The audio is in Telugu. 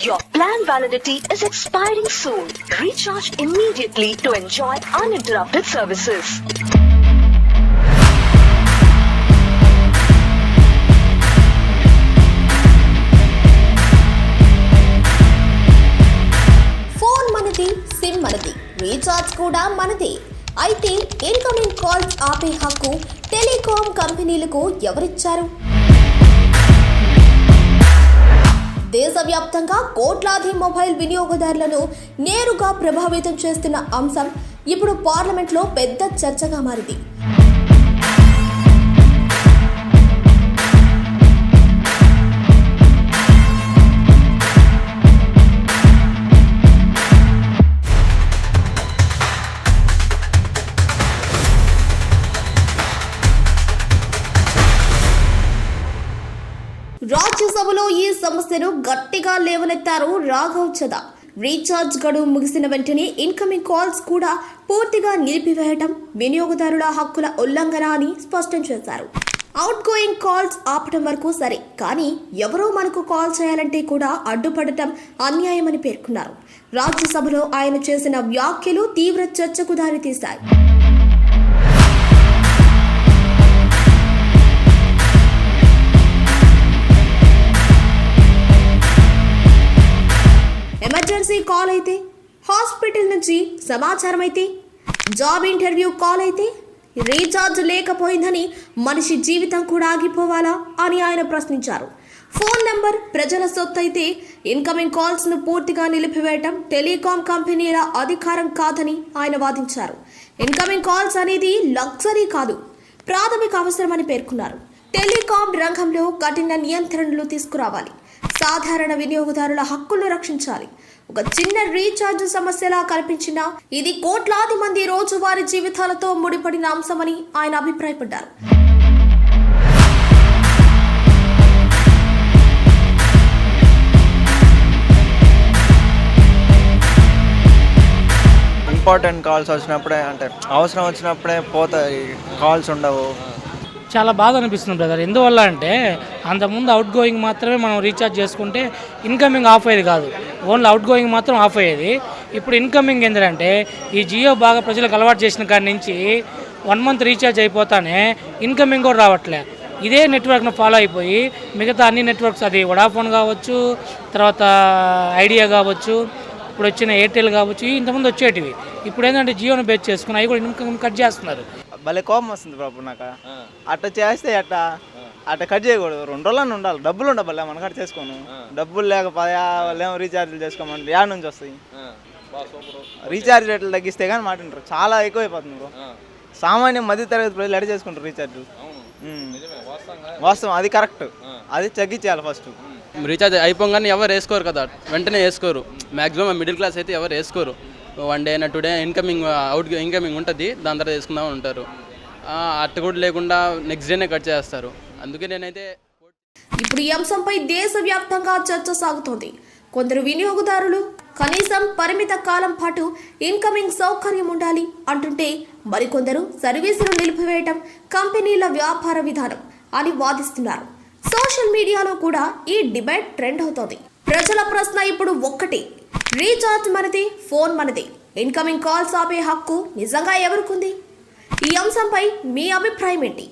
Your plan validity is expiring soon. Recharge immediately to enjoy uninterrupted services. Phone మనది, సిమ్ మనది, రీఛార్జ్ కూడా మనదే. అయితే ఇన్కమింగ్ కాల్స్ ఆపే హక్కు టెలికాం కంపెనీలకు ఎవరిచ్చారు? దేశవ్యాప్తంగా కోట్లాది మొబైల్ వినియోగదారులను నేరుగా ప్రభావితం చేస్తున్న అంశం ఇప్పుడు పార్లమెంట్లో పెద్ద చర్చగా మారింది. రాజ్యసభలో ఈ సమస్యను గట్టిగా లేవనెత్తారు రాఘవ్ చదా. రీఛార్జ్ గడువు ముగిసిన వెంటనే ఇన్కమింగ్ కాల్స్ కూడా పూర్తిగా నిలిపివేయటం వినియోగదారుల హక్కుల ఉల్లంఘన అని స్పష్టం చేశారు. అవుట్ గోయింగ్ కాల్స్ ఆపటం వరకు సరే, కానీ ఎవరో మనకు కాల్ చేయాలంటే కూడా అడ్డుపడటం అన్యాయమని పేర్కొన్నారు. రాజ్యసభలో ఆయన చేసిన వ్యాఖ్యలు తీవ్ర చర్చకు దారితీశాయి. ఎమర్జెన్సీ కాల్ అయితే, హాస్పిటల్ నుంచి సమాచారం అయితే, జాబ్ ఇంటర్వ్యూ కాల్ అయితే రీఛార్జ్ లేకపోయిందని మనిషి జీవితం కూడా ఆగిపోవాలా అని ఆయన ప్రశ్నించారు. ఫోన్ నంబర్ ప్రజల సొత్తు అయితే ఇన్కమింగ్ కాల్స్ ను పూర్తిగా నిలిపివేయటం టెలికాం కంపెనీల అధికారం కాదని ఆయన వాదించారు. ఇన్కమింగ్ కాల్స్ అనేది లగ్జరీ కాదు, ప్రాథమిక అవసరమని పేర్కొన్నారు. టెలికాం రంగంలో కఠిన నియంత్రణలు తీసుకురావాలి, సాధారణ వినియోగదారుల హక్కులను రక్షించాలి. ఒక చిన్న రీఛార్జ్ సమస్యలా కల్పించినా ఇది కోట్లాది మంది రోజువారీ జీవితాలతో ముడిపడిన అంశమని ఆయన అభిప్రాయపడ్డారు. ఇంపార్టెంట్ కాల్స్ వచ్చినప్పుడే, అంటే అవసరం వచ్చినప్పుడే పోతాయి, కాల్స్ ఉండవు. చాలా బాధ అనిపిస్తుంది బ్రదర్. ఎందువల్ల అంటే అంతకుముందు అవుట్ గోయింగ్ మాత్రమే మనం రీఛార్జ్ చేసుకుంటే ఇన్కమింగ్ ఆఫ్ అయ్యేది కాదు, ఓన్లీ అవుట్ గోయింగ్ మాత్రం ఆఫ్ అయ్యేది. ఇప్పుడు ఇన్కమింగ్ ఏంటంటే ఈ జియో బాగా ప్రజలకు అలవాటు చేసిన కాడి నుంచి 1 మంత్ రీఛార్జ్ అయిపోతానే ఇన్కమింగ్ కూడా రావట్లే. ఇదే నెట్వర్క్ను ఫాలో అయిపోయి మిగతా అన్ని నెట్వర్క్స్, అది వడాఫోన్ కావచ్చు, తర్వాత ఐడియా కావచ్చు, ఇప్పుడు వచ్చిన ఎయిర్టెల్ కావచ్చు, ఇంతకుముందు వచ్చేటివి ఇప్పుడు ఏంటంటే జియోను బేస్ చేసుకుని అవి కూడా ఇన్కమ్ కట్ చేస్తున్నారు. భలే కోపం వస్తుంది బాబు నాకు. అట్లా చేస్తే అట్లా కట్ చేయకూడదు. 2 రోజులన్నీ ఉండాలి. డబ్బులు ఉండబల్లే మన కట్ చేసుకోను. డబ్బులు లేకపోయా వాళ్ళేమో రీఛార్జ్లు చేసుకోమంటారు. యాడ్ నుంచి వస్తాయి. రీఛార్జ్ రేట్లు తగ్గిస్తే కానీ మాట్లాడరు. చాలా ఎక్కువైపోతుంది బ్రో. సామాన్య మధ్య తరగతి ప్రజలు ఎడ చేసుకుంటారు రీఛార్జ్. వాస్తవం, అది కరెక్ట్. అది తగ్గించేయాలి ఫస్ట్. రీఛార్జ్ అయిపోగానే ఎవరు వేసుకోరు కదా, వెంటనే వేసుకోరు. మ్యాక్సిమం మిడిల్ క్లాస్ అయితే ఎవరు వేసుకోరు. 1 డే అయినా 2 డే ఇన్కమింగ్ ఇన్కమింగ్ ఉంటుంది, దాని తర్వాత వేసుకుందామని ఉంటారు. అట్ట కూడా లేకుండా నెక్స్ట్ డేనే కట్ చేస్తారు. అందుకే నేనైతే ఇప్పుడు ఈ అంశంపై దేశవ్యాప్తంగా చర్చ సాగుతోంది. కొందరు వినియోగదారులు కనీసం పరిమిత కాలం పాటు ఇన్కమింగ్ సౌకర్యం ఉండాలి అంటుంటే, మరికొందరు సర్వీసులు నిలిపివేయటం కంపెనీల వ్యాపార విధానం అని వాదిస్తున్నారు. సోషల్ మీడియాలో కూడా ఈ డిబేట్ ట్రెండ్ అవుతోంది. ప్రజల ప్రశ్న ఇప్పుడు ఒక్కటే, రీఛార్జ్ మనది, ఫోన్ మనది, ఇన్కమింగ్ కాల్స్ ఆపే హక్కు నిజంగా ఎవరికుంది? ఈ అంశంపై మీ అభిప్రాయం ఏంటి?